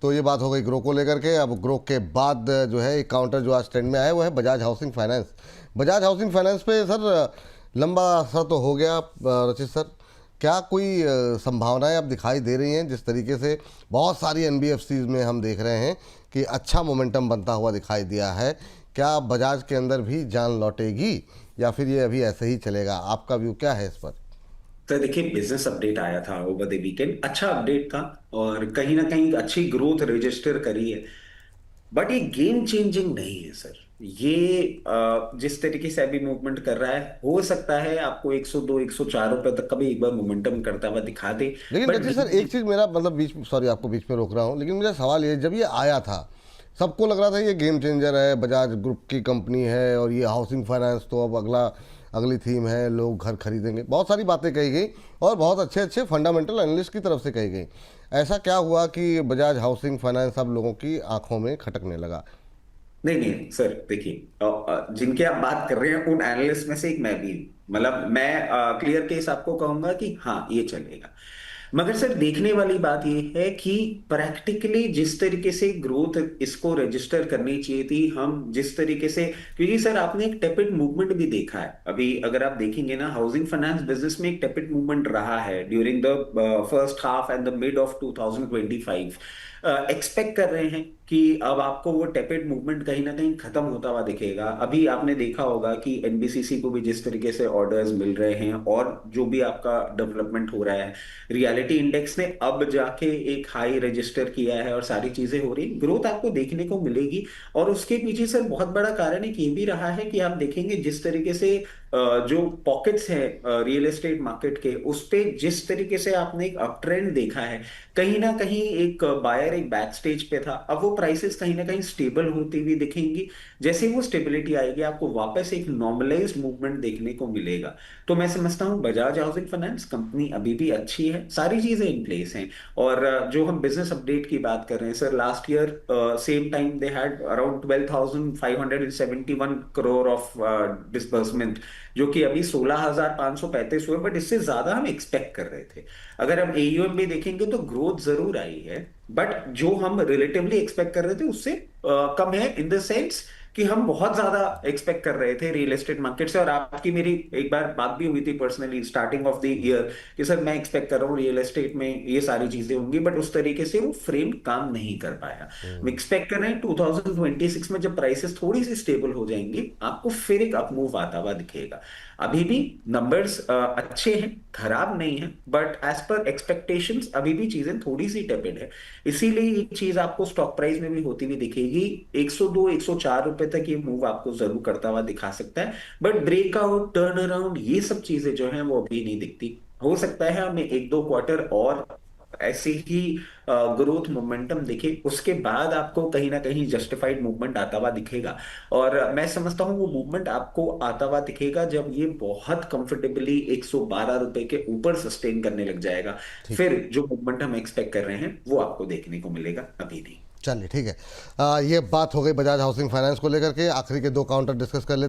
तो ये बात हो गई ग्रो को लेकर के। अब ग्रो के बाद जो है एक काउंटर जो आज ट्रेंड में आया वो है Bajaj housing finance. Bajaj housing finance पे सर लंबा असर तो हो गया। रचित सर, क्या कोई संभावनाएं अब दिखाई दे रही हैं? जिस तरीके से बहुत सारी एनबीएफसीज में हम देख रहे हैं कि अच्छा मोमेंटम बनता हुआ दिखाई दिया है, क्या बजाज के अंदर भी जान लौटेगी या फिर ये अभी ऐसे ही चलेगा? आपका व्यू क्या है इस पर? तो देखिए, बिजनेस अपडेट आया था ओवर द वीकेंड। अच्छा अपडेट था और कहीं ना कहीं अच्छी ग्रोथ रजिस्टर करी है। बट ये गेम चेंजिंग नहीं है सर। ये जिस तरीके से अभी मूवमेंट कर रहा है, हो सकता है आपको 102 104 रुपए तक का भी एक बार मोमेंटम करता हुआ दिखा दे। लेकिन बट रचित सर, एक चीज़ मेरा मतलब बीच, सॉरी आपको बीच में रोक रहा हूँ, लेकिन मेरा सवाल ये, जब ये आया था सबको लग रहा था ये गेम चेंजर है, बजाज ग्रुप की कंपनी है और ये हाउसिंग फाइनेंस तो अब अगली थीम है, लोग घर खरीदेंगे, बहुत सारी बातें कही गई और बहुत अच्छे अच्छे फंडामेंटल एनालिस्ट की तरफ से कही गई। ऐसा क्या हुआ कि बजाज हाउसिंग फाइनेंस अब लोगों की आंखों में खटकने लगा? नहीं नहीं सर, देखिए, जिनके आप बात कर रहे हैं उन एनालिस्ट में से एक मैं भी हूं। मतलब मैं क्लियर केस आपको कहूंगा कि हाँ, ये चलेगा। मगर सर, देखने वाली बात ये है कि प्रैक्टिकली जिस तरीके से ग्रोथ इसको रजिस्टर करनी चाहिए थी, हम जिस तरीके से, क्योंकि सर आपने एक टेपिड मूवमेंट भी देखा है। अभी अगर आप देखेंगे ना, हाउसिंग फाइनेंस बिजनेस में एक टेपिड मूवमेंट रहा है during the first half and the mid of 2025। Expect कर रहे हैं कि अब आपको वो टेपेड मूवमेंट कहीं ना कहीं खत्म होता हुआ दिखेगा। अभी आपने देखा होगा कि एनबीसीसी को भी जिस तरीके से ऑर्डर्स मिल रहे हैं और जो भी आपका डेवलपमेंट हो रहा है, रियलिटी इंडेक्स ने अब जाके एक हाई रजिस्टर किया है और सारी चीजें हो रही, ग्रोथ आपको देखने को मिलेगी। और उसके पीछे सर बहुत बड़ा कारण एक ये भी रहा है कि आप देखेंगे जिस तरीके से जो पॉकेट्स है रियल एस्टेट मार्केट के, उस पे जिस तरीके से आपने एक अप ट्रेंड देखा है, कहीं ना कहीं एक बायर एक बैक स्टेज पे था। अब वो प्राइसेस कहीं ना कहीं स्टेबल होती हुई दिखेंगी। जैसे ही वो स्टेबिलिटी आएगी, आपको वापस एक नॉर्मलाइज्ड मूवमेंट देखने को मिलेगा। तो मैं समझता हूँ बजाज हाउसिंग फाइनेंस कंपनी अभी भी अच्छी है, सारी चीजें इन प्लेस हैं। और जो हम बिजनेस अपडेट की बात कर रहे हैं sir, last year same time they had around 12,571 crore of disbursement, जो कि अभी 16,535 हुए। बट इससे ज्यादा हम एक्सपेक्ट कर रहे थे। अगर हम एयूएम भी देखेंगे तो ग्रोथ जरूर आई है, बट जो हम रिलेटिवली एक्सपेक्ट कर रहे थे उससे कम है, इन द सेंस कि हम बहुत ज्यादा एक्सपेक्ट कर रहे थे रियल एस्टेट मार्केट से। और आपकी मेरी एक बार बात भी हुई थी personally starting of the year कि सर मैं एक्सपेक्ट कर रहा हूँ रियल एस्टेट में ये सारी चीजें होंगी, बट उस तरीके से वो फ्रेम काम नहीं कर पाया। हम एक्सपेक्ट कर रहे हैं 2026 में जब प्राइसेस थोड़ी सी स्टेबल हो जाएंगी, आपको फिर एक अपमूव आता हुआ दिखेगा। अभी भी नंबर्स अच्छे हैं, खराब नहीं है, बट एज पर एक्सपेक्टेशंस अभी भी चीजें थोड़ी सी टेपेड है। इसीलिए ये चीज आपको स्टॉक प्राइस में भी होती हुई दिखेगी। 102 104 रुपए तक ये मूव आपको जरूर करता हुआ दिखा सकता है, बट ब्रेकआउट, टर्न अराउंड, ये सब चीजें जो है वो अभी नहीं दिखती। हो सकता है हमें एक दो क्वार्टर और ऐसे ही ग्रोथ मोमेंटम दिखे, उसके बाद आपको कहीं ना कहीं जस्टिफाइड मूवमेंट आता हुआ दिखेगा। और मैं समझता हूँ वो मूवमेंट आपको आता हुआ दिखेगा जब ये बहुत कंफर्टेबली 112 रुपए के ऊपर सस्टेन करने लग जाएगा। ठीक। फिर जो मूवमेंट हम एक्सपेक्ट कर रहे हैं वो आपको देखने को मिलेगा, अभी नहीं। चलिए ठीक है। ये बात हो गई बजाज हाउसिंग फाइनेंस को लेकर के। आखिरी के दो काउंटर डिस्कस कर लेते हैं।